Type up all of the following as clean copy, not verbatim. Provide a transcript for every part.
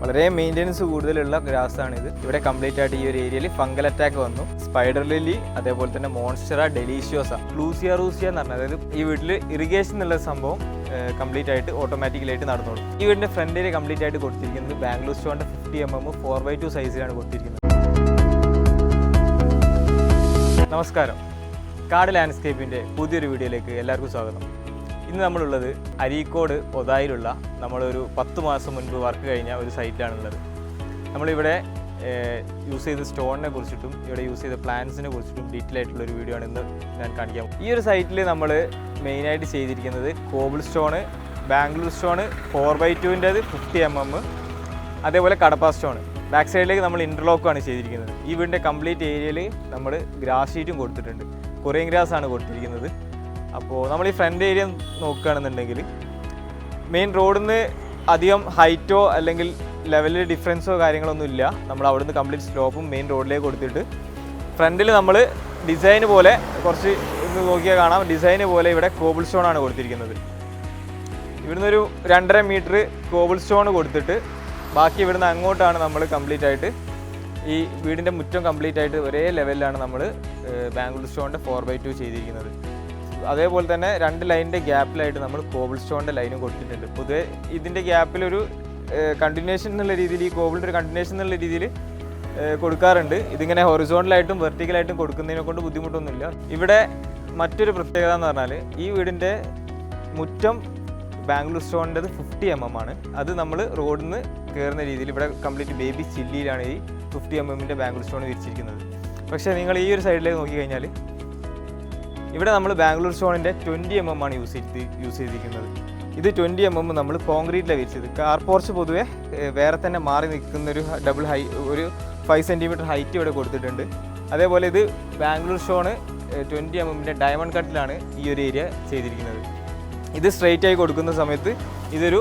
വളരെ മെയിൻ്റെനൻസ് കൂടുതലുള്ള ഗ്രാസാണിത്. ഇവിടെ കംപ്ലീറ്റ് ആയിട്ട് ഈ ഒരു ഏരിയയിൽ ഫംഗൽ അറ്റാക്ക് വന്നു. സ്പൈഡർ ലില്ലി, അതേപോലെ തന്നെ മോൺസ്റ്ററ, ഡെലീഷ്യോസ, ഫ്ലൂസിയ റൂസിയ എന്ന് പറഞ്ഞാൽ, അതായത് ഈ വീട്ടിൽ ഇറിഗേഷൻ എന്നുള്ള സംഭവം കംപ്ലീറ്റ് ആയിട്ട് ഓട്ടോമാറ്റിക്കലായിട്ട് നടന്നോളും. ഈ വീടിൻ്റെ ഫ്രണ്ട് ഏരിയ കംപ്ലീറ്റ് ആയിട്ട് കൊടുത്തിരിക്കുന്നത് ബാംഗ്ലൂർ സ്റ്റോണിൻ്റെ 50 mm 4x2 സൈസിലാണ് കൊടുത്തിരിക്കുന്നത്. നമസ്കാരം, കാട് ലാൻഡ്സ്കേപ്പിൻ്റെ പുതിയൊരു വീഡിയോയിലേക്ക് എല്ലാവർക്കും സ്വാഗതം. ഇന്ന് നമ്മളുള്ളത് അരീക്കോട് ഒതായിലുള്ള നമ്മളൊരു 10 മാസം മുൻപ് വർക്ക് കഴിഞ്ഞ ഒരു സൈറ്റിലാണുള്ളത്. നമ്മളിവിടെ യൂസ് ചെയ്ത സ്റ്റോണിനെ കുറിച്ചിട്ടും ഇവിടെ യൂസ് ചെയ്ത പ്ലാന്റ്സിനെ കുറിച്ചിട്ടും ഡീറ്റെയിൽ ആയിട്ടുള്ളൊരു വീഡിയോ ആണ് ഇന്ന് ഞാൻ കാണിക്കാം. ഈ ഒരു സൈറ്റിൽ നമ്മൾ മെയിനായിട്ട് ചെയ്തിരിക്കുന്നത് കോബിൾ സ്റ്റോണ്, ബാംഗ്ലൂർ സ്റ്റോണ് 4x2-ൻ്റെത് 50 mm, അതേപോലെ കടപ്പ സ്റ്റോണ്. ബാക്ക് സൈഡിലേക്ക് നമ്മൾ ഇൻ്റർലോക്കാണ് ചെയ്തിരിക്കുന്നത്. ഈ വീടിൻ്റെ കംപ്ലീറ്റ് ഏരിയയിൽ നമ്മൾ ഗ്രാസ് ഷീറ്റും കൊടുത്തിട്ടുണ്ട്. കൊറിയൻ ഗ്രാസ് ആണ് കൊടുത്തിരിക്കുന്നത്. അപ്പോൾ നമ്മൾ ഈ ഫ്രണ്ട് ഏരിയ നോക്കുകയാണെന്നുണ്ടെങ്കിൽ മെയിൻ റോഡിൽ നിന്ന് അധികം ഹൈറ്റോ അല്ലെങ്കിൽ ലെവലിൽ ഡിഫറൻസോ കാര്യങ്ങളൊന്നും ഇല്ല. നമ്മൾ അവിടെ നിന്ന് കംപ്ലീറ്റ് സ്ലോപ്പും മെയിൻ റോഡിലേക്ക് കൊടുത്തിട്ട് ഫ്രണ്ടിൽ നമ്മൾ ഡിസൈന് പോലെ കുറച്ച് ഇന്ന് നോക്കിയാൽ കാണാം, ഡിസൈന് പോലെ ഇവിടെ കോബിൾ സ്റ്റോണാണ് കൊടുത്തിരിക്കുന്നത്. ഇവിടുന്ന് ഒരു 2.5 മീറ്റർ കോബിൾ സ്റ്റോൺ കൊടുത്തിട്ട് ബാക്കി ഇവിടുന്ന് അങ്ങോട്ടാണ് നമ്മൾ കംപ്ലീറ്റ് ആയിട്ട് ഈ വീടിൻ്റെ മുറ്റം കംപ്ലീറ്റ് ആയിട്ട് ഒരേ ലെവലിലാണ് നമ്മൾ ബാംഗ്ലൂർ സ്റ്റോണിൻ്റെ 4x2 ചെയ്തിരിക്കുന്നത്. അതേപോലെ തന്നെ 2 ലൈനിൻ്റെ ഗ്യാപ്പിലായിട്ട് നമ്മൾ കോബിൾ സ്റ്റോണിൻ്റെ ലൈനും കൊടുത്തിട്ടുണ്ട്. പൊതുവെ ഇതിൻ്റെ ഗ്യാപ്പിലൊരു കണ്ടിന്യൂഷൻ എന്നുള്ള രീതിയിൽ, ഈ കോബിളിൻ്റെ ഒരു കണ്ടിന്യൂഷൻ എന്നുള്ള രീതിയിൽ കൊടുക്കാറുണ്ട്. ഇതിങ്ങനെ ഹൊറിസോണ്ടലായിട്ടും വെർട്ടിക്കലായിട്ടും കൊടുക്കുന്നതിനെ കൊണ്ട് ബുദ്ധിമുട്ടൊന്നുമില്ല. ഇവിടെ മറ്റൊരു പ്രത്യേകത എന്ന് പറഞ്ഞാൽ ഈ വീടിൻ്റെ മുറ്റം ബാംഗ്ലൂർ സ്റ്റോണിൻ്റെത് 50 mm ആണ്. അത് നമ്മൾ റോഡിൽ നിന്ന് കയറുന്ന രീതിയിൽ ഇവിടെ കംപ്ലീറ്റ് ബേബി ചില്ലിയിലാണ് ഈ 50 mm ബാംഗ്ലൂർ സ്റ്റോൺ വിരിച്ചിരിക്കുന്നത്. പക്ഷേ നിങ്ങൾ ഈ ഒരു സൈഡിലേക്ക് നോക്കിക്കഴിഞ്ഞാൽ ഇവിടെ നമ്മൾ ബാംഗ്ലൂർ സ്റ്റോണിൻ്റെ 20 mm ആണ് യൂസ് ചെയ്തിരിക്കുന്നത്. ഇത് 20 mm നമ്മൾ കോൺക്രീറ്റിലാണ് വിരിച്ചത്. കാർ പോർച്ച് പൊതുവെ വേറെ തന്നെ മാറി നിൽക്കുന്നൊരു ഡബിൾ ഒരു 5 cm ഹൈറ്റ് ഇവിടെ കൊടുത്തിട്ടുണ്ട്. അതേപോലെ ഇത് ബാംഗ്ലൂർ സ്റ്റോണ് 20 mm ഡയമണ്ട് കട്ടിലാണ് ഈ ഒരു ഏരിയ ചെയ്തിരിക്കുന്നത്. ഇത് സ്ട്രെയിറ്റ് ആയി കൊടുക്കുന്ന സമയത്ത് ഇതൊരു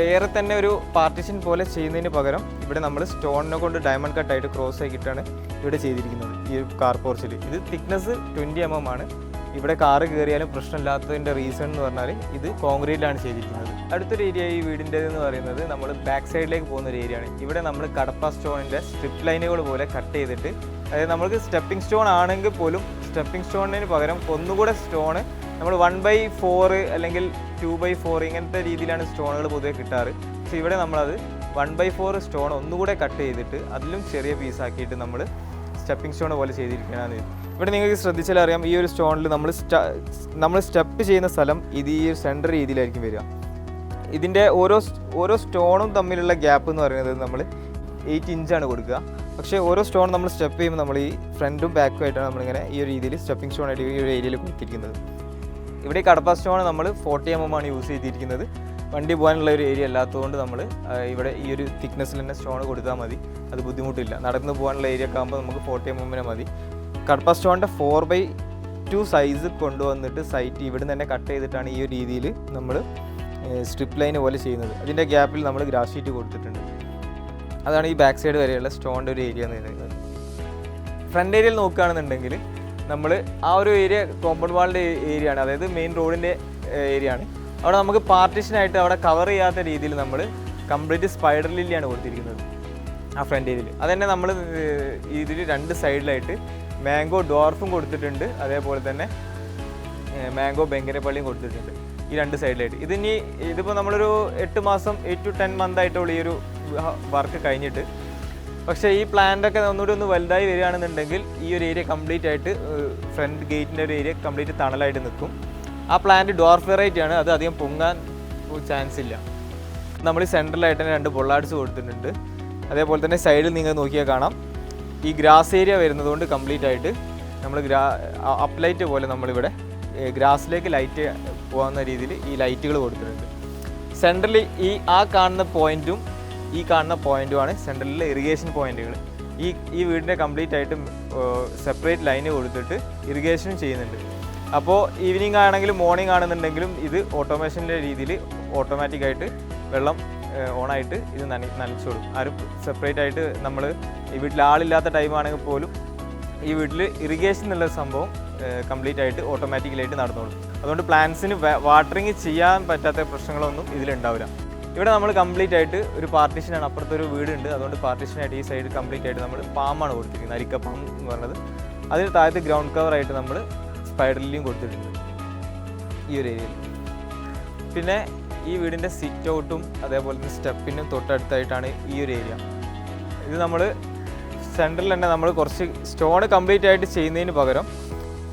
വേറെ തന്നെ ഒരു പാർട്ടീഷൻ പോലെ ചെയ്യുന്നതിന് പകരം ഇവിടെ നമ്മൾ സ്റ്റോണിനെ കൊണ്ട് ഡയമണ്ട് കട്ടായിട്ട് ക്രോസ് ആക്കിയിട്ടാണ് ഇവിടെ ചെയ്തിരിക്കുന്നത്. ഈ കാർ പോർച്ചിൽ ഇത് തിക്നെസ് 20 mm ആണ്. ഇവിടെ കാറ് കയറിയാലും പ്രശ്നമില്ലാത്തതിൻ്റെ റീസൺ എന്ന് പറഞ്ഞാൽ ഇത് കോൺക്രീറ്റിലാണ് ചെയ്തിരിക്കുന്നത്. അടുത്തൊരു ഏരിയ ഈ വീടിൻ്റെതെന്ന് പറയുന്നത് നമ്മൾ ബാക്ക് സൈഡിലേക്ക് പോകുന്ന ഒരു ഏരിയ ആണ്. ഇവിടെ നമ്മൾ കടപ്പ സ്റ്റോണിൻ്റെ സ്ട്രിപ്പ് ലൈനുകൾ പോലെ കട്ട് ചെയ്തിട്ട്, അതായത് നമുക്ക് സ്റ്റെപ്പിംഗ് സ്റ്റോൺ ആണെങ്കിൽ പോലും സ്റ്റെപ്പിംഗ് സ്റ്റോണിന് പകരം ഒന്നുകൂടെ സ്റ്റോണ് നമ്മൾ 1/4 അല്ലെങ്കിൽ 2/4 ഇങ്ങനത്തെ രീതിയിലാണ് സ്റ്റോണുകൾ പൊതുവെ കിട്ടാറ്. പക്ഷേ ഇവിടെ നമ്മളത് 1/4 സ്റ്റോൺ ഒന്നുകൂടെ കട്ട് ചെയ്തിട്ട് അതിലും ചെറിയ പീസാക്കിയിട്ട് നമ്മൾ സ്റ്റെപ്പിംഗ് സ്റ്റോൺ പോലെ ചെയ്തിരിക്കുന്നതാണ്. ഇവിടെ നിങ്ങൾക്ക് ശ്രദ്ധിച്ചാൽ അറിയാം, ഈ ഒരു സ്റ്റോണിൽ നമ്മൾ സ്റ്റെപ്പ് ചെയ്യുന്ന സ്ഥലം ഇത് ഈ ഒരു സെൻറ്റർ രീതിയിലായിരിക്കും വരിക. ഇതിൻ്റെ ഓരോ സ്റ്റോണും തമ്മിലുള്ള ഗ്യാപ്പ് എന്ന് പറയുന്നത് നമ്മൾ 8 ഇഞ്ചാണ് കൊടുക്കുക. പക്ഷേ ഓരോ സ്റ്റോൺ നമ്മൾ സ്റ്റെപ്പ് ചെയ്യുമ്പോൾ നമ്മൾ ഈ ഫ്രണ്ടും ബാക്കും ആയിട്ടാണ് നമ്മളിങ്ങനെ ഈ ഒരു രീതിയിൽ സ്റ്റെപ്പിംഗ് സ്റ്റോൺ ആയിട്ട് ഈ ഒരു ഏരിയയിൽ കൊടുത്തിരിക്കുന്നത്. ഇവിടെ കടപ്പ സ്റ്റോൺ നമ്മൾ 40 mm ആണ് യൂസ് ചെയ്തിരിക്കുന്നത്. വണ്ടി പോകാനുള്ള ഒരു ഏരിയ അല്ലാത്തതുകൊണ്ട് നമ്മൾ ഇവിടെ ഈ ഒരു തിക്നെസ്സിൽ തന്നെ സ്റ്റോൺ കൊടുത്താൽ മതി, അത് ബുദ്ധിമുട്ടില്ല. നടന്ന് പോകാനുള്ള ഏരിയ ഒക്കെ ആകുമ്പോൾ നമുക്ക് 40 mm മതി. കടപ്പ സ്റ്റോണിൻ്റെ 4x2 സൈസ് കൊണ്ടുവന്നിട്ട് സൈറ്റ് ഇവിടെ തന്നെ കട്ട് ചെയ്തിട്ടാണ് ഈ ഒരു രീതിയിൽ നമ്മൾ സ്ട്രിപ്പ് ലൈൻ പോലെ ചെയ്യുന്നത്. അതിൻ്റെ ഗ്യാപ്പിൽ നമ്മൾ ഗ്രാസ് ഷീറ്റ് കൊടുത്തിട്ടുണ്ട്. അതാണ് ഈ ബാക്ക് സൈഡ് വരെയുള്ള സ്റ്റോണിൻ്റെ ഒരു ഏരിയ എന്ന് പറയുന്നത്. ഫ്രണ്ട് ഏരിയയിൽ നോക്കുകയാണെന്നുണ്ടെങ്കിൽ നമ്മൾ ആ ഒരു ഏരിയ കോമ്പൗണ്ട് വാളിൻ്റെ ഏരിയ ആണ്, അതായത് മെയിൻ റോഡിൻ്റെ ഏരിയ ആണ്. അവിടെ നമുക്ക് പാർട്ടീഷനായിട്ട് അവിടെ കവർ ചെയ്യാത്ത രീതിയിൽ നമ്മൾ കംപ്ലീറ്റ് സ്പൈഡർ ലില്ലിയാണ് കൊടുത്തിരിക്കുന്നത് ആ ഫ്രണ്ട് ഏരിയയിൽ. അതുതന്നെ നമ്മൾ ഇതിൽ 2 സൈഡിലായിട്ട് മാംഗോ ഡോർഫും കൊടുത്തിട്ടുണ്ട്, അതേപോലെ തന്നെ മാംഗോ ബെങ്കരപ്പള്ളിയും കൊടുത്തിട്ടുണ്ട് ഈ 2 സൈഡിലായിട്ട്. ഇതിപ്പോൾ നമ്മളൊരു 8 to 10 month ആയിട്ടുള്ള ഈ ഒരു വർക്ക് കഴിഞ്ഞിട്ട്. പക്ഷേ ഈ പ്ലാന്റൊക്കെ ഒന്നുകൂടി ഒന്ന് വലുതായി വരികയാണെന്നുണ്ടെങ്കിൽ ഈ ഒരു ഏരിയ കംപ്ലീറ്റ് ആയിട്ട് ഫ്രണ്ട് ഗേറ്റിൻ്റെ ഒരു ഏരിയ കംപ്ലീറ്റ് തണലായിട്ട് നിൽക്കും. ആ പ്ലാന്റ് ഡോർഫ് വെറൈറ്റി ആണ്, അത് അധികം പൊങ്ങാൻ ചാൻസ് ഇല്ല. നമ്മൾ ഈ സെൻട്രലായിട്ട് തന്നെ 2 ബൊള്ളാർഡ്സ് കൊടുത്തിട്ടുണ്ട്. അതേപോലെ തന്നെ സൈഡിൽ നിങ്ങൾ നോക്കിയാൽ കാണാം, ഈ ഗ്രാസ് ഏരിയ വരുന്നതുകൊണ്ട് കംപ്ലീറ്റ് ആയിട്ട് നമ്മൾ അപ്പ് ലൈറ്റ് പോലെ നമ്മളിവിടെ ഗ്രാസിലേക്ക് ലൈറ്റ് പോകുന്ന രീതിയിൽ ഈ ലൈറ്റുകൾ കൊടുത്തിട്ടുണ്ട്. സെൻട്രലി ആ കാണുന്ന പോയിൻറ്റും ഈ കാണുന്ന പോയിൻറ്റുമാണ് സെൻട്രലിലെ ഇറിഗേഷൻ പോയിൻറ്റുകൾ. ഈ വീടിൻ്റെ കംപ്ലീറ്റ് ആയിട്ടും സെപ്പറേറ്റ് ലൈന് കൊടുത്തിട്ട് ഇറിഗേഷനും ചെയ്യുന്നുണ്ട്. അപ്പോൾ ഈവനിങ് ആണെങ്കിലും മോർണിംഗ് ആണെന്നുണ്ടെങ്കിലും ഇത് ഓട്ടോമേഷൻ്റെ രീതിയിൽ ഓട്ടോമാറ്റിക്കായിട്ട് വെള്ളം ഓണായിട്ട് ഇത് നനച്ചോളും. ആരും സെപ്പറേറ്റ് ആയിട്ട് നമ്മൾ ഈ വീട്ടിൽ ആളില്ലാത്ത ടൈമാണെങ്കിൽ പോലും ഈ വീട്ടിൽ ഇറിഗേഷൻ എന്നുള്ള സംഭവം കംപ്ലീറ്റ് ആയിട്ട് ഓട്ടോമാറ്റിക്കലായിട്ട് നടന്നോളും. അതുകൊണ്ട് പ്ലാന്റ്സിന് വാട്ടറിങ് ചെയ്യാൻ പറ്റാത്ത പ്രശ്നങ്ങളൊന്നും ഇതിലുണ്ടാവില്ല. ഇവിടെ നമ്മൾ കംപ്ലീറ്റ് ആയിട്ട് ഒരു പാർട്ടീഷനാണ്, അപ്പുറത്തൊരു വീടുണ്ട്, അതുകൊണ്ട് പാർട്ടീഷനായിട്ട് ഈ സൈഡ് കംപ്ലീറ്റ് ആയിട്ട് നമ്മൾ പാമ്പാണ് കൊടുത്തിരിക്കുന്നത്, അരിക്ക പാമ്പ് എന്ന് പറയുന്നത്. അതിന് താഴത്ത് ഗ്രൗണ്ട് കവറായിട്ട് നമ്മൾ സ്പൈഡർ ലില്ലിയും കൊടുത്തിട്ടുണ്ട് ഈ ഒരു ഏരിയയിൽ. പിന്നെ ഈ വീടിൻ്റെ സിറ്റ് ഔട്ടും അതേപോലെ തന്നെ സ്റ്റെപ്പിനും തൊട്ടടുത്തായിട്ടാണ് ഈ ഒരു ഏരിയ. ഇത് നമ്മൾ സെൻറ്ററിൽ തന്നെ നമ്മൾ കുറച്ച് സ്റ്റോൺ കംപ്ലീറ്റ് ആയിട്ട് ചെയ്യുന്നതിന് പകരം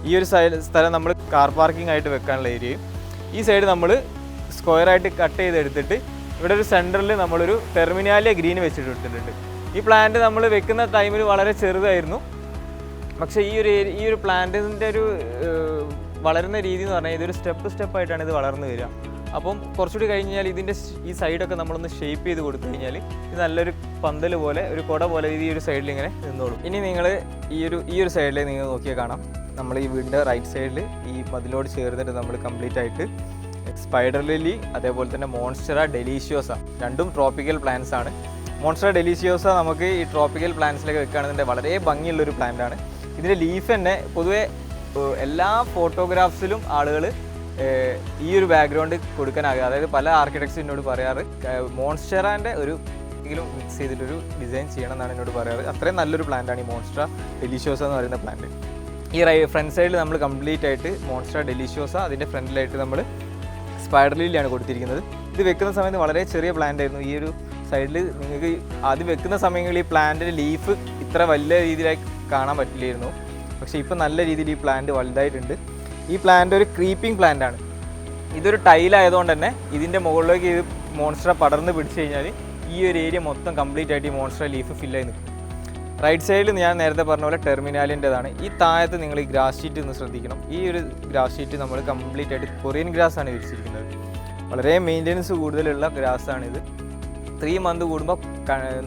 ഈ ഒരു സ്ഥലം നമ്മൾ കാർ പാർക്കിംഗ് ആയിട്ട് വെക്കാനുള്ള ഏരിയയും ഈ സൈഡ് നമ്മൾ സ്ക്വയറായിട്ട് കട്ട് ചെയ്തെടുത്തിട്ട് ഇവിടെ ഒരു സെൻറ്ററിൽ നമ്മളൊരു ടെർമിനാലിയ ഗ്രീൻ വെച്ചിട്ടിട്ടുണ്ട്. ഈ പ്ലാന്റ് നമ്മൾ വെക്കുന്ന ടൈമിൽ വളരെ ചെറുതായിരുന്നു, പക്ഷേ ഈ ഒരു പ്ലാന്റിൻ്റെ ഒരു വളരുന്ന രീതി എന്ന് പറഞ്ഞാൽ ഇതൊരു സ്റ്റെപ്പായിട്ടാണ് ഇത് വളർന്നു വരിക. അപ്പം കുറച്ചുകൂടി കഴിഞ്ഞാൽ ഇതിൻ്റെ ഈ സൈഡൊക്കെ നമ്മളൊന്ന് ഷേപ്പ് ചെയ്ത് കൊടുത്തു കഴിഞ്ഞാൽ ഇത് നല്ലൊരു പന്തൽ പോലെ ഒരു കുട പോലെ ഈ ഒരു സൈഡിൽ ഇങ്ങനെ നിന്നോളും. ഇനി നിങ്ങൾ ഈ ഒരു സൈഡിൽ നിങ്ങൾ നോക്കിയാൽ കാണാം, നമ്മൾ ഈ വീടിൻ്റെ റൈറ്റ് സൈഡിൽ ഈ മതിലോട് ചേർന്നിട്ട് നമ്മൾ കംപ്ലീറ്റ് ആയിട്ട് സ്പൈഡർ ലില്ലി അതേപോലെ തന്നെ മോൺസ്റ്ററ ഡെലീഷ്യോസ, രണ്ടും ട്രോപ്പിക്കൽ പ്ലാന്റ്സ് ആണ്. മോൺസ്റ്ററ ഡെലീഷ്യോസ നമുക്ക് ഈ ട്രോപ്പിക്കൽ പ്ലാന്റ്സിലൊക്കെ വെക്കുകയാണെന്നുണ്ടെങ്കിൽ വളരെ ഭംഗിയുള്ളൊരു പ്ലാന്റാണ്. ഇതിൻ്റെ ലീഫ് തന്നെ പൊതുവെ എല്ലാ ഫോട്ടോഗ്രാഫ്സിലും ആളുകൾ ഈ ഒരു ബാക്ക്ഗ്രൗണ്ട് കൊടുക്കാനാകുക. അതായത് പല ആർക്കിടെക്ട്സ് എന്നോട് പറയാറ് മോൺസ്റ്ററാൻ്റെ ഒരു എങ്കിലും മിക്സ് ചെയ്തിട്ടൊരു ഡിസൈൻ ചെയ്യണം എന്നാണ് എന്നോട് പറയാറ്. അത്രയും നല്ലൊരു പ്ലാന്റാണ് ഈ മോൺസ്റ്ററ ഡെലീഷ്യോസ എന്ന് പറയുന്ന പ്ലാന്റ്. ഈ ഫ്രണ്ട് സൈഡിൽ നമ്മൾ കംപ്ലീറ്റ് ആയിട്ട് മോൺസ്റ്ററ ഡെലീഷ്യോസ, അതിൻ്റെ ഫ്രണ്ടിലായിട്ട് നമ്മൾ സ്പൈഡർ ലില്ലിയാണ് കൊടുത്തിരിക്കുന്നത്. ഇത് വെക്കുന്ന സമയത്ത് വളരെ ചെറിയ പ്ലാന്റ് ആയിരുന്നു. ഈ ഒരു സൈഡിൽ നിങ്ങൾക്ക് ആദ്യം വെക്കുന്ന സമയങ്ങളിൽ ഈ പ്ലാന്റിൻ്റെ ലീഫ് ഇത്ര വലിയ രീതിയിലായി കാണാൻ പറ്റില്ലായിരുന്നു, പക്ഷേ ഇപ്പം നല്ല രീതിയിൽ ഈ പ്ലാന്റ് വലുതായിട്ടുണ്ട്. ഈ പ്ലാന്റ് ഒരു ക്രീപ്പിംഗ് പ്ലാന്റ് ആണ്. ഇതൊരു ടൈലായതുകൊണ്ട് തന്നെ ഇതിൻ്റെ മുകളിലേക്ക് ഇത് മോൺസ്റ്റർ പടർന്ന് പിടിച്ചു കഴിഞ്ഞാൽ ഈ ഒരു ഏരിയ മൊത്തം കംപ്ലീറ്റ് ആയിട്ട് ഈ മോൺസ്റ്റർ ലീഫ് ഫില്ലായി നിൽക്കും. റൈറ്റ് സൈഡിൽ ഞാൻ നേരത്തെ പറഞ്ഞ പോലെ ടെർമിനാലിൻ്റെതാണ്. ഈ താഴത്ത് നിങ്ങൾ ഈ ഗ്രാസ് ഷീറ്റ് ഒന്ന് ശ്രദ്ധിക്കണം. ഈ ഒരു ഗ്രാസ് ഷീറ്റ് നമ്മൾ കംപ്ലീറ്റ് ആയിട്ട് കൊറിയൻ ഗ്രാസ് ആണ് വിരിച്ചിരിക്കുന്നത്. വളരെ മെയിൻ്റെനൻസ് കൂടുതലുള്ള ഗ്രാസാണിത്. 3 മന്ത് കൂടുമ്പോൾ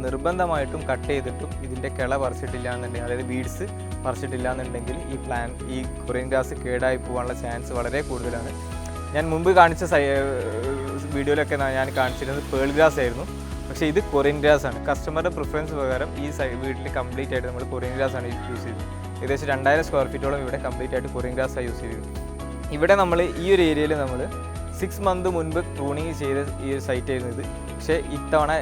നിർബന്ധമായിട്ടും കട്ട് ചെയ്തിട്ടും ഇതിൻ്റെ കിള പറിച്ചിട്ടില്ല എന്നുണ്ടെങ്കിൽ, അതായത് ബീഡ്സ് പറിച്ചിട്ടില്ല എന്നുണ്ടെങ്കിൽ ഈ കൊറിയൻ ഗ്രാസ് കേടായി പോകാനുള്ള ചാൻസ് വളരെ കൂടുതലാണ്. ഞാൻ മുമ്പ് കാണിച്ച വീഡിയോയിലൊക്കെ ഞാൻ കാണിച്ചിരുന്നത് പേൾ ഗ്രാസ് ആയിരുന്നു, പക്ഷേ ഇത് കൊറിയൻ ഗ്രാസ് ആണ്. കസ്റ്റമറുടെ പ്രിഫറൻസ് പ്രകാരം ഈ വീട്ടിൽ കംപ്ലീറ്റ് ആയിട്ട് നമ്മൾ കൊറിയൻ ഗ്രാസ് ആണ് യൂസ് ചെയ്തത്. ഏകദേശം 2000 സ്ക്വയർ ഫീറ്റോളം ഇവിടെ കംപ്ലീറ്റ് ആയിട്ട് കൊറിയൻ ഗ്രാസ് ആണ് യൂസ് ചെയ്തത്. ഇവിടെ നമ്മൾ ഈ ഒരു ഏരിയയിൽ നമ്മൾ 6 മന്ത് മുൻപ് പ്രൂണിങ് ചെയ്ത ഈ ഒരു സൈറ്റ് ആയിരുന്നു ഇത്. പക്ഷേ ഇത്തവണ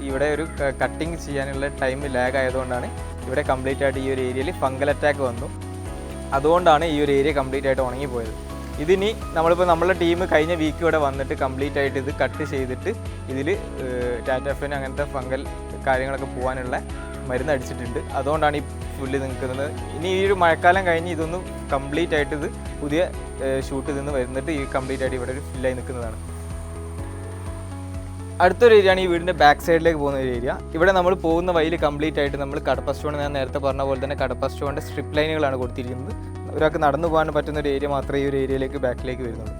ഇവിടെ ഒരു കട്ടിങ് ചെയ്യാനുള്ള ടൈം ലാഗ് ആയതുകൊണ്ടാണ് ഇവിടെ കംപ്ലീറ്റ് ആയിട്ട് ഈ ഒരു ഏരിയയിൽ ഫംഗൽ അറ്റാക്ക് വന്നു. അതുകൊണ്ടാണ് ഈ ഒരു ഏരിയ കംപ്ലീറ്റ് ആയിട്ട് ഉണങ്ങിപ്പോയത്. ഇതിനി നമ്മളുടെ ടീം കഴിഞ്ഞ വീക്ക് ഇവിടെ വന്നിട്ട് കംപ്ലീറ്റ് ആയിട്ട് ഇത് കട്ട് ചെയ്തിട്ട് ഇതിൽ ടാറ്റാഫിൻ അങ്ങനത്തെ ഫംഗൽ കാര്യങ്ങളൊക്കെ പോകാനുള്ള മരുന്ന് അടിച്ചിട്ടുണ്ട്. അതുകൊണ്ടാണ് ഈ പുല്ല് നിൽക്കുന്നത്. ഇനി ഈ ഒരു മഴക്കാലം കഴിഞ്ഞ് ഇതൊന്ന് കംപ്ലീറ്റ് ആയിട്ട് ഇത് പുതിയ ഷൂട്ടിൽ നിന്ന് വരുന്നിട്ട് ഈ കംപ്ലീറ്റ് ആയിട്ട് ഇവിടെ ഒരു ഫില്ലായി നിൽക്കുന്നതാണ്. അടുത്തൊരു ഏരിയയാണ് ഈ വീടിൻ്റെ ബാക്ക് സൈഡിലേക്ക് പോകുന്ന ഒരു ഏരിയ. ഇവിടെ നമ്മൾ പോകുന്ന വഴിയിൽ കംപ്ലീറ്റ് ആയിട്ട് നമ്മൾ കടപ്പ സ്റ്റോൺ, ഞാൻ നേരത്തെ പറഞ്ഞ പോലെ തന്നെ കടപ്പ സ്റ്റോണിൻ്റെ സ്ട്രിപ്പ് ലൈനുകളാണ് കൊടുത്തിരിക്കുന്നത്. ഒരാൾക്ക് നടന്നു പോകാൻ പറ്റുന്ന ഒരു ഏരിയ മാത്രമേ ഈ ഒരു ഏരിയയിലേക്ക് ബാക്കിലേക്ക് വരുന്നുള്ളൂ.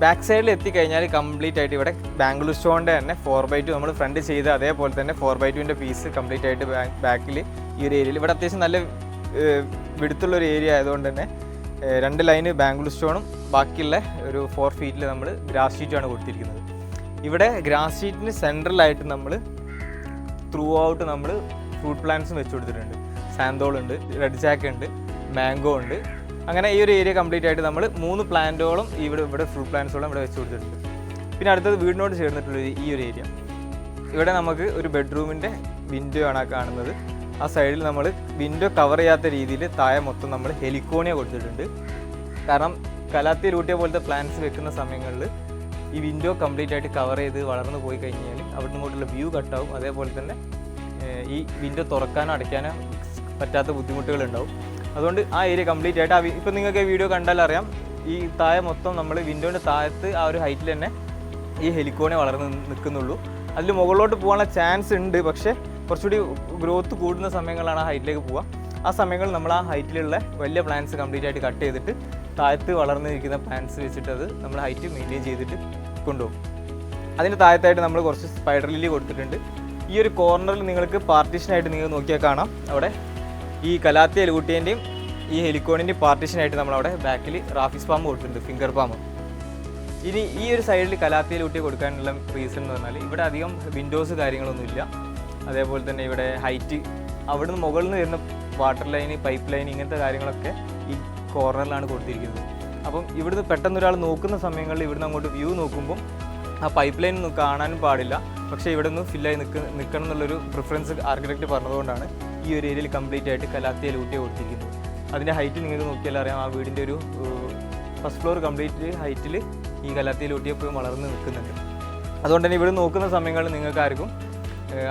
ബാക്ക് സൈഡിൽ എത്തിക്കഴിഞ്ഞാൽ കംപ്ലീറ്റ് ആയിട്ട് ഇവിടെ ബാംഗ്ലൂർ സ്റ്റോണിൻ്റെ തന്നെ 4x2 നമ്മൾ ഫ്രണ്ട് ചെയ്ത് അതേപോലെ തന്നെ 4x2ൻ്റെ പീസ് കംപ്ലീറ്റ് ആയിട്ട് ബാക്കിൽ ഈ ഒരു ഏരിയയിൽ ഇവിടെ അത്യാവശ്യം നല്ല വിടുത്തുള്ളൊരു ഏരിയ ആയതുകൊണ്ട് തന്നെ 2 ലൈന് ബാംഗ്ലൂർ സ്റ്റോണും ബാക്കിയുള്ള ഒരു 4 ഫീറ്റിൽ നമ്മൾ ഗ്രാസ് ഷീറ്റുമാണ് കൊടുത്തിരിക്കുന്നത്. ഇവിടെ ഗ്രാസ് ഷീറ്റിന് സെൻട്രലായിട്ട് നമ്മൾ ത്രൂ ഔട്ട് നമ്മൾ ഫ്രൂട്ട് പ്ലാന്റ്സും വെച്ച് കൊടുത്തിട്ടുണ്ട്. സാന്തോൾ ഉണ്ട്, റെഡ് ജാക്ക് ഉണ്ട്, മാംഗോ ഉണ്ട്. അങ്ങനെ ഈ ഒരു ഏരിയ കംപ്ലീറ്റ് ആയിട്ട് നമ്മൾ 3 പ്ലാന്റോളം ഇവിടെ ഫ്രൂട്ട് പ്ലാന്റ്സോളം ഇവിടെ വെച്ച് കൊടുത്തിട്ടുണ്ട്. പിന്നെ അടുത്തത് വീടിനോട് ചേർന്നിട്ടുള്ള ഈ ഒരു ഏരിയ. ഇവിടെ നമുക്ക് ഒരു ബെഡ്റൂമിൻ്റെ വിൻഡോ ആണ് കാണുന്നത്. ആ സൈഡിൽ നമ്മൾ വിൻഡോ കവർ ചെയ്യാത്ത രീതിയിൽ താഴെ മൊത്തം നമ്മൾ ഹെലിക്കോണിയ കൊടുത്തിട്ടുണ്ട്. കാരണം കലാത്തി ലൂട്ടിയ പോലത്തെ പ്ലാന്റ്സ് വെക്കുന്ന സമയങ്ങളിൽ ഈ വിൻഡോ കംപ്ലീറ്റ് ആയിട്ട് കവർ ചെയ്ത് വളർന്നു പോയി കഴിഞ്ഞാൽ അവിടെ നിന്നോട്ടുള്ള വ്യൂ കട്ടാവും. അതേപോലെ തന്നെ ഈ വിൻഡോ തുറക്കാനോ അടയ്ക്കാനോ പറ്റാത്ത ബുദ്ധിമുട്ടുകളുണ്ടാവും. അതുകൊണ്ട് ആ ഏരിയ കംപ്ലീറ്റ് ആയിട്ട് ഇപ്പം നിങ്ങൾക്ക് വീഡിയോ കണ്ടാൽ അറിയാം, ഈ താഴെ മൊത്തം നമ്മൾ വിൻഡോൻ്റെ താഴത്ത് ആ ഒരു ഹൈറ്റിൽ തന്നെ ഈ ഹെലിക്കോണിയ വളർന്ന് നിൽക്കുന്നുള്ളൂ. അതിൽ മുകളിലോട്ട് പോകാനുള്ള ചാൻസ് ഉണ്ട്, പക്ഷേ കുറച്ചുകൂടി ഗ്രോത്ത് കൂടുന്ന സമയങ്ങളാണ് ആ ഹൈറ്റിലേക്ക് പോവുക. ആ സമയങ്ങളിൽ നമ്മൾ ആ ഹൈറ്റിലുള്ള വലിയ പ്ലാന്റ്സ് കംപ്ലീറ്റ് ആയിട്ട് കട്ട് ചെയ്തിട്ട് താഴത്ത് വളർന്നിരിക്കുന്ന പ്ലാന്റ്സ് വെച്ചിട്ട് അത് നമ്മൾ ഹൈറ്റ് മെയിൻറ്റെയിൻ ചെയ്തിട്ട് കൊണ്ടുപോകും. അതിൻ്റെ താഴത്തായിട്ട് നമ്മൾ കുറച്ച് സ്പൈഡർ ലില്ലി കൊടുത്തിട്ടുണ്ട്. ഈ ഒരു കോർണറിൽ നിങ്ങൾക്ക് പാർട്ടീഷനായിട്ട് നിങ്ങൾ നോക്കിയാൽ കാണാം, അവിടെ ഈ കലാത്തി എലുകുട്ടിൻ്റെയും ഈ ഹെലിക്കോണിൻ്റെയും പാർട്ടീഷനായിട്ട് നമ്മളവിടെ ബാക്കിൽ റാഫിസ് പാമ്പ് കൊടുത്തിട്ടുണ്ട്, ഫിംഗർ പാമ്പ്. ഇനി ഈ ഒരു സൈഡിൽ കലാത്തി എലുകുട്ടി കൊടുക്കാനുള്ള റീസൺ എന്ന് പറഞ്ഞാൽ ഇവിടെ അധികം വിൻഡോസ് കാര്യങ്ങളൊന്നുമില്ല. അതേപോലെ തന്നെ ഇവിടെ ഹൈറ്റ് അവിടെ നിന്ന് മുകളിൽ നിന്ന് വരുന്ന വാട്ടർ ലൈന്, പൈപ്പ് ലൈൻ, ഇങ്ങനത്തെ കാര്യങ്ങളൊക്കെ ഈ കോർണറിലാണ് കൊടുത്തിരിക്കുന്നത്. അപ്പം ഇവിടുന്ന് പെട്ടെന്ന് ഒരാൾ നോക്കുന്ന സമയങ്ങളിൽ ഇവിടുന്ന് അങ്ങോട്ട് വ്യൂ നോക്കുമ്പം ആ പൈപ്പ് ലൈൻ കാണാനും പാടില്ല, പക്ഷേ ഇവിടെ നിന്ന് ഫില്ലായി നിൽക്കണം എന്നുള്ളൊരു പ്രിഫറൻസ് ആർക്കിടെക്റ്റ് പറഞ്ഞതുകൊണ്ടാണ് ഈ ഒരു ഏരിയയിൽ കംപ്ലീറ്റ് ആയിട്ട് കലാത്തിയ ലൂട്ടിയ കൊടുത്തിരിക്കുന്നത്. അതിൻ്റെ ഹൈറ്റ് നിങ്ങൾക്ക് നോക്കിയാൽ അറിയാം, ആ വീടിൻ്റെ ഒരു ഫസ്റ്റ് ഫ്ലോർ കംപ്ലീറ്റ് ഹൈറ്റിൽ ഈ കലാത്തിയ ലൂട്ടിയ എപ്പോഴും വളർന്ന് നിൽക്കുന്നുണ്ട്. അതുകൊണ്ട് തന്നെ ഇവിടെ നോക്കുന്ന സമയങ്ങളിൽ നിങ്ങൾക്ക് ആർക്കും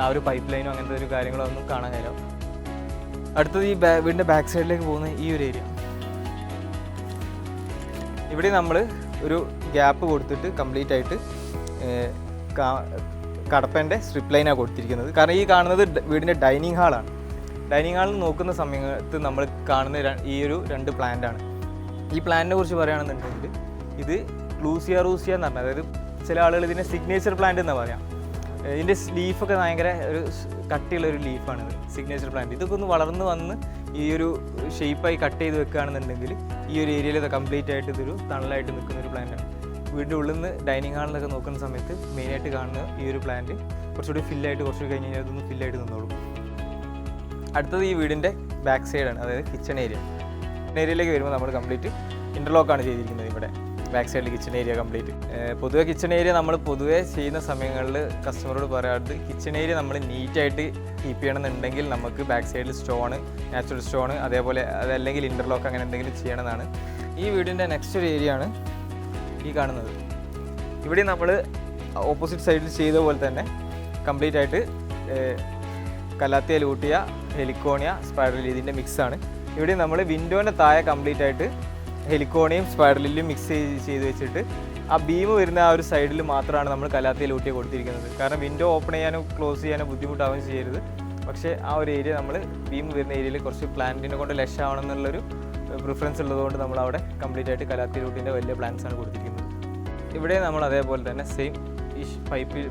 ആ ഒരു പൈപ്പ് ലൈനോ അങ്ങനത്തെ ഒരു കാര്യങ്ങളോ ഒന്നും കാണാൻ കഴിയും. അടുത്തത് ഈ വീടിൻ്റെ ബാക്ക് സൈഡിലേക്ക് പോകുന്ന ഈ ഒരു ഏരിയ, ഇവിടെ നമ്മൾ ഒരു ഗ്യാപ്പ് കൊടുത്തിട്ട് കംപ്ലീറ്റ് ആയിട്ട് കടപ്പൻ്റെ സ്ട്രിപ്പ് ലൈനാണ് കൊടുത്തിരിക്കുന്നത്. കാരണം ഈ കാണുന്നത് വീടിൻ്റെ ഡൈനിങ് ഹാളാണ്. ഡൈനിങ് ഹാളിൽ നോക്കുന്ന സമയത്ത് നമ്മൾ കാണുന്ന ഈ ഒരു 2 പ്ലാന്റാണ്. ഈ പ്ലാന്റിനെ കുറിച്ച് പറയുകയാണെന്നുണ്ടെങ്കിൽ ഇത് ലൂസിയ റൂസിയ എന്ന് പറഞ്ഞാൽ, അതായത് ചില ആളുകൾ ഇതിനെ സിഗ്നേച്ചർ പ്ലാന്റ് എന്നാണ് പറയാം. ഇതിൻ്റെ ലീഫൊക്കെ ഭയങ്കര ഒരു കട്ടിയുള്ളൊരു ലീഫാണിത്, സിഗ്നേച്ചർ പ്ലാന്റ്. ഇതൊക്കെ ഒന്ന് വളർന്ന് വന്ന് ഈ ഒരു ഷേപ്പായി കട്ട് ചെയ്ത് വെക്കുകയാണെന്നുണ്ടെങ്കിൽ ഈ ഒരു ഏരിയയിൽ കംപ്ലീറ്റ് ആയിട്ട് ഇതൊരു തണലായിട്ട് നിൽക്കുന്ന ഒരു പ്ലാന്റാണ്. വീടിൻ്റെ ഉള്ളിൽ നിന്ന് ഡൈനിങ് ഹാളിലൊക്കെ നോക്കുന്ന സമയത്ത് മെയിനായിട്ട് കാണുന്ന ഈ ഒരു പ്ലാന്റ് കുറച്ചുകൂടി ഫില്ലായിട്ട് കുറച്ചുകൂടി കഴിഞ്ഞ് കഴിഞ്ഞാൽ ഇതൊന്ന് ഫില്ലായിട്ട് നിന്നോളും. അടുത്തത് ഈ വീടിൻ്റെ ബാക്ക് സൈഡാണ്, അതായത് കിച്ചൺ ഏരിയ. കിച്ചൺ ഏരിയയിലേക്ക് വരുമ്പോൾ നമ്മൾ കംപ്ലീറ്റ് ഇൻ്റർലോക്കാണ് ചെയ്തിരിക്കുന്നത്. ഇവിടെ ബാക്ക് സൈഡിൽ കിച്ചൺ ഏരിയ കംപ്ലീറ്റ്. പൊതുവെ കിച്ചൺ ഏരിയ നമ്മൾ പൊതുവേ ചെയ്യുന്ന സമയങ്ങളിൽ കസ്റ്റമറോട് പറയാറുണ്ട്, കിച്ചൺ ഏരിയ നമ്മൾ നീറ്റായിട്ട് കീപ്പ് ചെയ്യണമെന്നുണ്ടെങ്കിൽ നമുക്ക് ബാക്ക് സൈഡിൽ സ്റ്റോണ്, നാച്ചുറൽ സ്റ്റോണ്, അതേപോലെ അതല്ലെങ്കിൽ ഇൻ്റർലോക്ക് അങ്ങനെ എന്തെങ്കിലും ചെയ്യണമെന്നാണ്. ഈ വീടിൻ്റെ നെക്സ്റ്റ് ഒരു ഏരിയ ആണ് ഈ കാണുന്നത്. ഇവിടെ നമ്മൾ ഓപ്പോസിറ്റ് സൈഡിൽ ചെയ്ത പോലെ തന്നെ കംപ്ലീറ്റ് ആയിട്ട് കലാത്തിയ ലൂട്ടിയ ഹെലിക്കോണിയ സ്പൈഡർ ലില്ലിയുടെ ഇതിൻ്റെ മിക്സാണ്. ഇവിടെ നമ്മൾ വിൻഡോൻ്റെ താഴെ കംപ്ലീറ്റ് ആയിട്ട് ഹെലിക്കോണിയും സ്പൈഡർ ലില്ലിയും മിക്സ് ചെയ്ത് വെച്ചിട്ട് ആ ബീം വരുന്ന ആ ഒരു സൈഡിൽ മാത്രമാണ് നമ്മൾ കലാത്തിയ ലൂട്ടിയ കൊടുത്തിരിക്കുന്നത്. കാരണം വിൻഡോ ഓപ്പൺ ചെയ്യാനോ ക്ലോസ് ചെയ്യാനോ ബുദ്ധിമുട്ടാവുകയും ചെയ്യരുത്. പക്ഷേ ആ ഒരു ഏരിയ നമ്മൾ ബീം വരുന്ന ഏരിയയിൽ കുറച്ച് പ്ലാന്റിനെ കൊണ്ട് ലഷ് ആവണം എന്നുള്ളൊരു പ്രിഫറൻസ് ഉള്ളതുകൊണ്ട് നമ്മൾ അവിടെ കംപ്ലീറ്റ് ആയിട്ട് കലാത്തിയ ലൂട്ടിൻ്റെ വലിയ പ്ലാന്റ്സാണ് കൊടുത്തിരിക്കുന്നത്. ഇവിടെ നമ്മൾ അതേപോലെ തന്നെ സെയിം ഈ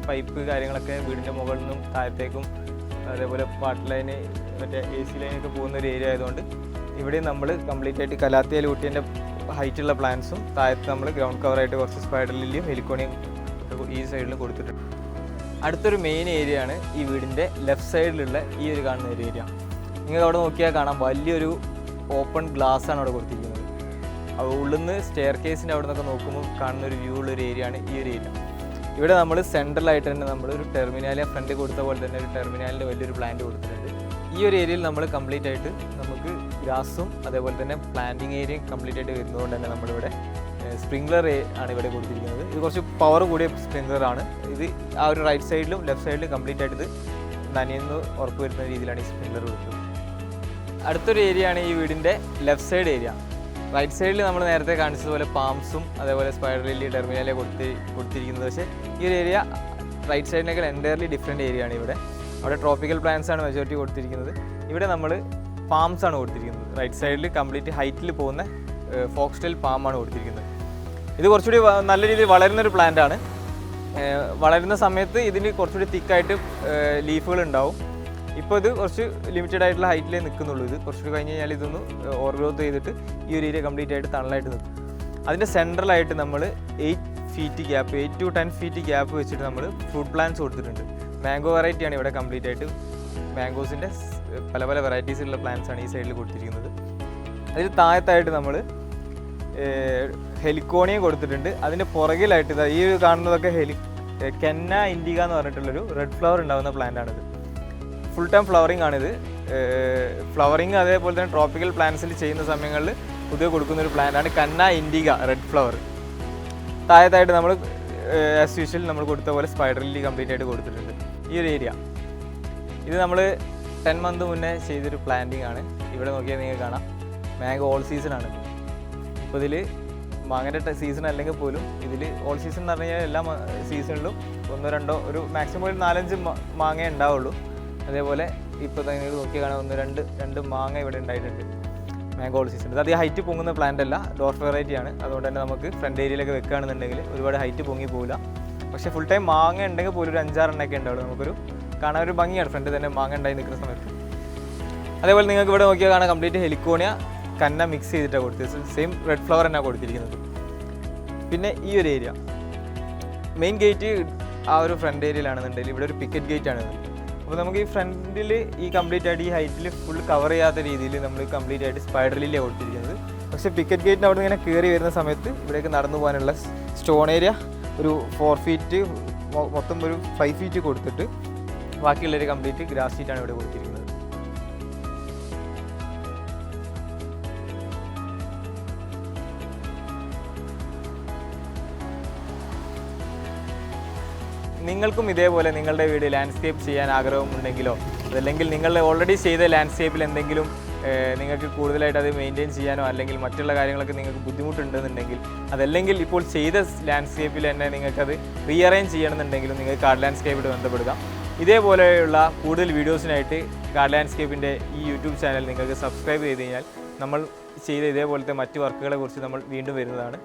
പൈപ്പ് കാര്യങ്ങളൊക്കെ വീടിൻ്റെ മുകളിൽ നിന്നും താഴത്തേക്കും അതേപോലെ പാട്ട് ലൈന് മറ്റേ AC ലൈനൊക്കെ പോകുന്ന ഒരു ഏരിയ ആയതുകൊണ്ട് ഇവിടെ നമ്മൾ കംപ്ലീറ്റ് ആയിട്ട് കലാത്തിയ ലൂട്ടിൻ്റെ ഹൈറ്റുള്ള പ്ലാന്റ്സും താഴത്ത് നമ്മൾ ഗ്രൗണ്ട് കവറായിട്ട് കുറച്ച് സ്പൈഡർ ലില്ലിയും ഹെലിക്കോണിയും ഈ സൈഡിലും കൊടുത്തിട്ടുണ്ട്. അടുത്തൊരു മെയിൻ ഏരിയ ആണ് ഈ വീടിൻ്റെ ലെഫ്റ്റ് സൈഡിലുള്ള ഈ ഒരു കാണുന്ന ഒരു ഏരിയ. നിങ്ങൾക്ക് അവിടെ നോക്കിയാൽ കാണാം, വലിയൊരു ഓപ്പൺ ഗ്ലാസ് ആണ് അവിടെ കൊടുത്തിരിക്കുന്നത്. അപ്പോൾ ഉള്ളിൽ നിന്ന് സ്റ്റെയർ കേസിൻ്റെ അവിടെ നിന്നൊക്കെ നോക്കുമ്പോൾ കാണുന്ന ഒരു വ്യൂ ഉള്ളൊരു ഏരിയ ആണ് ഈ ഒരു ഏരിയ. ഇവിടെ നമ്മൾ സെൻട്രലായിട്ട് തന്നെ നമ്മളൊരു ടെർമിനാലിയ ഫ്രണ്ട് കൊടുത്ത പോലെ തന്നെ ഒരു ടെർമിനാലിൻ്റെ വലിയൊരു പ്ലാന്റ് കൊടുത്തിട്ടുണ്ട്. ഈ ഒരു ഏരിയയിൽ നമ്മൾ കംപ്ലീറ്റ് ആയിട്ട് നമുക്ക് ഗ്രാസും അതേപോലെ തന്നെ പ്ലാന്റിങ് ഏരിയയും കംപ്ലീറ്റ് ആയിട്ട് വരുന്നതുകൊണ്ട് തന്നെ നമ്മളിവിടെ സ്പ്രിംഗ്ലർ ആണ് ഇവിടെ കൊടുത്തിരിക്കുന്നത്. ഇത് കുറച്ച് പവർ കൂടിയ സ്പ്രിംഗ്ലറാണ്. ഇത് ആ ഒരു റൈറ്റ് സൈഡിലും ലെഫ്റ്റ് സൈഡിലും കംപ്ലീറ്റ് ആയിട്ട് ഇത് നനയുന്ന ഉറപ്പ് വരുന്ന രീതിയിലാണ് ഈ സ്പ്രിംഗ്ലർ കൊടുത്തത്. അടുത്തൊരു ഏരിയ ആണ് ഈ വീടിൻ്റെ ലെഫ്റ്റ് സൈഡ് ഏരിയ. റൈറ്റ് സൈഡിൽ നമ്മൾ നേരത്തെ കാണിച്ചതുപോലെ പാംസും അതേപോലെ സ്പൈഡർ ലില്ലി ടെർമിനാലിയ കൊടുത്തിരിക്കുന്നത്. പക്ഷേ ഈ ഒരു ഏരിയ റൈറ്റ് സൈഡിനേക്കാൾ എൻറ്റയർലി ഡിഫറെൻറ്റ് ഏരിയ ആണ്. ഇവിടെ അവിടെ ട്രോപ്പിക്കൽ പ്ലാന്റ്സ് ആണ് മെജോറിറ്റി കൊടുത്തിരിക്കുന്നത്. ഇവിടെ നമ്മൾ പാംസ് ആണ് കൊടുത്തിരിക്കുന്നത്. റൈറ്റ് സൈഡിൽ കംപ്ലീറ്റ് ഹൈറ്റിൽ പോകുന്ന ഫോക്സ്റ്റൈൽ പാമാണ് കൊടുത്തിരിക്കുന്നത്. ഇത് കുറച്ചുകൂടി നല്ല രീതിയിൽ വളരുന്നൊരു പ്ലാന്റ് ആണ്. വളരുന്ന സമയത്ത് ഇതിന് കുറച്ചുകൂടി തിക്കായിട്ട് ലീഫുകൾ ഉണ്ടാവും. ഇപ്പോൾ ഇത് കുറച്ച് ലിമിറ്റഡ് ആയിട്ടുള്ള ഹൈറ്റിലേ നിൽക്കുന്നുള്ളൂ. ഇത് കുറച്ചുകൂടി കഴിഞ്ഞ് കഴിഞ്ഞാൽ ഇതൊന്ന് ഓവർ ഗ്രോത്ത് ചെയ്തിട്ട് ഈ ഒരു ഏരിയ കംപ്ലീറ്റ് ആയിട്ട് തണലായിട്ട് നിൽക്കും. അതിൻ്റെ സെൻട്രലായിട്ട് നമ്മൾ 8 to 10 ഫീറ്റ് ഗ്യാപ്പ് വെച്ചിട്ട് നമ്മൾ ഫ്രൂട്ട് പ്ലാന്റ്സ് കൊടുത്തിട്ടുണ്ട്. മാംഗോ വെറൈറ്റിയാണ് ഇവിടെ കംപ്ലീറ്റ് ആയിട്ട്. മാംഗോസിൻ്റെ പല പല വെറൈറ്റീസിലുള്ള പ്ലാന്റ്സ് ആണ് ഈ സൈഡിൽ കൊടുത്തിരിക്കുന്നത്. അതിൽ താഴത്തായിട്ട് നമ്മൾ ഹെലിക്കോണിയം കൊടുത്തിട്ടുണ്ട്. അതിൻ്റെ പുറകിലായിട്ട് ഈ കാണുന്നതൊക്കെ കെന്ന ഇൻഡിക എന്ന് പറഞ്ഞിട്ടുള്ളൊരു റെഡ് ഫ്ലവർ ഉണ്ടാകുന്ന പ്ലാന്റാണിത്. ഫുൾ ടൈം ഫ്ലവറിങ് ആണിത്. ഫ്ലവറിങ് അതേപോലെ തന്നെ ട്രോപ്പിക്കൽ പ്ലാന്റ്സിൽ ചെയ്യുന്ന സമയങ്ങളിൽ പുതിയ കൊടുക്കുന്നൊരു പ്ലാന്റാണ് കന്ന ഇൻഡിക റെഡ് ഫ്ലവർ. താഴത്തായിട്ട് നമ്മൾ ആസ് യൂഷ്വൽ നമ്മൾ കൊടുത്ത പോലെ സ്പൈഡർ ലില്ലി കംപ്ലീറ്റ് ആയിട്ട് കൊടുത്തിട്ടുണ്ട്. ഈ ഒരു ഏരിയ ഇത് നമ്മൾ 10 മന്ത് മുന്നേ ചെയ്തൊരു പ്ലാന്റിങ് ആണ്. ഇവിടെ നോക്കിയാൽ നിങ്ങൾക്ക് കാണാം, മാംഗോ ഓൾ സീസണാണ്. ഇപ്പോൾ ഇതിൽ മാങ്ങയുടെ സീസൺ അല്ലെങ്കിൽ പോലും ഇതിൽ ഓൾ സീസൺ എന്ന് പറഞ്ഞു കഴിഞ്ഞാൽ എല്ലാ സീസണിലും 1-2 ഒരു മാക്സിമം ഒരു 4-5 മാങ്ങ ഉണ്ടാവുള്ളൂ. അതേപോലെ ഇപ്പോൾ നിങ്ങൾക്ക് നോക്കി കാണാൻ 1-2 മാങ്ങ ഇവിടെ ഉണ്ടായിട്ടുണ്ട് മാംഗോ ഓൾ സീസൺ. ഇത് അധികം ഹൈറ്റ് പൊങ്ങുന്ന പ്ലാന്റ് അല്ല, ഡോർഫ് വെറൈറ്റിയാണ്. അതുകൊണ്ട് തന്നെ നമുക്ക് ഫ്രണ്ട് ഏരിയയിലൊക്കെ വെക്കുകയാണെന്നുണ്ടെങ്കിൽ ഒരുപാട് ഹൈറ്റ് പൊങ്ങി പോകില്ല. പക്ഷേ ഫുൾ ടൈം മാങ്ങ ഉണ്ടെങ്കിൽ പോലും ഒരു 5-6 എണ്ണമൊക്കെ ഉണ്ടാവുള്ളൂ. നമുക്കൊരു കാണാൻ ഒരു ഭംഗിയാണ് ഫ്രണ്ട് തന്നെ മാങ്ങ ഉണ്ടായി നിൽക്കുന്ന സമയത്ത്. അതേപോലെ നിങ്ങൾക്ക് ഇവിടെ നോക്കിയാൽ കാണാൻ കംപ്ലീറ്റ് ഹെലിക്കോണിയ കന്ന മിക്സ് ചെയ്തിട്ടാണ് കൊടുത്തത്. സെയിം റെഡ് ഫ്ലവർ തന്നെയാണ് കൊടുത്തിരിക്കുന്നത്. പിന്നെ ഈ ഒരു ഏരിയ മെയിൻ ഗേറ്റ് ആ ഒരു ഫ്രണ്ട് ഏരിയയിലാണെന്നുണ്ടെങ്കിൽ ഇവിടെ ഒരു പിക്കറ്റ് ഗേറ്റ് ആണ്. അപ്പോൾ നമുക്ക് ഈ ഫ്രണ്ടിൽ ഈ കംപ്ലീറ്റ് ആയിട്ട് ഈ ഹൈറ്റിൽ ഫുൾ കവർ ചെയ്യാത്ത രീതിയിൽ നമ്മൾ കംപ്ലീറ്റ് ആയിട്ട് സ്പൈഡർ ലില്ലിയാണ് കൊടുത്തിരിക്കുന്നത്. പക്ഷേ പിക്കറ്റ് ഗേറ്റിന് അവിടെ നിന്ന് ഇങ്ങനെ കയറി വരുന്ന സമയത്ത് ഇവിടേക്ക് നടന്നു പോകാനുള്ള സ്റ്റോൺ ഏരിയ ഒരു 4 ഫീറ്റ് മൊത്തം ഒരു 5 ഫീറ്റ് കൊടുത്തിട്ട് ബാക്കിയുള്ളൊരു കംപ്ലീറ്റ് ഗ്രാസ് ഷീറ്റാണ് ഇവിടെ കൊടുത്തിരിക്കുന്നത്. നിങ്ങൾക്കും ഇതേപോലെ നിങ്ങളുടെ വീട് ലാൻഡ്സ്കേപ്പ് ചെയ്യാൻ ആഗ്രഹമുണ്ടെങ്കിലോ അതല്ലെങ്കിൽ നിങ്ങൾ ഓൾറെഡി ചെയ്ത ലാൻഡ്സ്കേപ്പിൽ എന്തെങ്കിലും നിങ്ങൾക്ക് കൂടുതലായിട്ട് അത് മെയിൻറ്റെയിൻ ചെയ്യാനോ അല്ലെങ്കിൽ മറ്റുള്ള കാര്യങ്ങളൊക്കെ നിങ്ങൾക്ക് ബുദ്ധിമുട്ടുണ്ടെന്നുണ്ടെങ്കിൽ അതല്ലെങ്കിൽ ഇപ്പോൾ ചെയ്ത ലാൻഡ്സ്കേപ്പിൽ തന്നെ നിങ്ങൾക്കത് റീഅറേഞ്ച് ചെയ്യണമെന്നുണ്ടെങ്കിലും നിങ്ങൾക്ക് കാർഡ് ലാൻഡ്സ്കേപ്പിട്ട് ബന്ധപ്പെടുക. ഇതേപോലെയുള്ള കൂടുതൽ വീഡിയോസിനായിട്ട് കാർഡ് ലാൻഡ്സ്കേപ്പിൻ്റെ ഈ യൂട്യൂബ് ചാനൽ നിങ്ങൾക്ക് സബ്സ്ക്രൈബ് ചെയ്ത് കഴിഞ്ഞാൽ നമ്മൾ ചെയ്ത ഇതേപോലത്തെ മറ്റ് വർക്കുകളെ കുറിച്ച് നമ്മൾ വീണ്ടും വരുന്നതാണ്.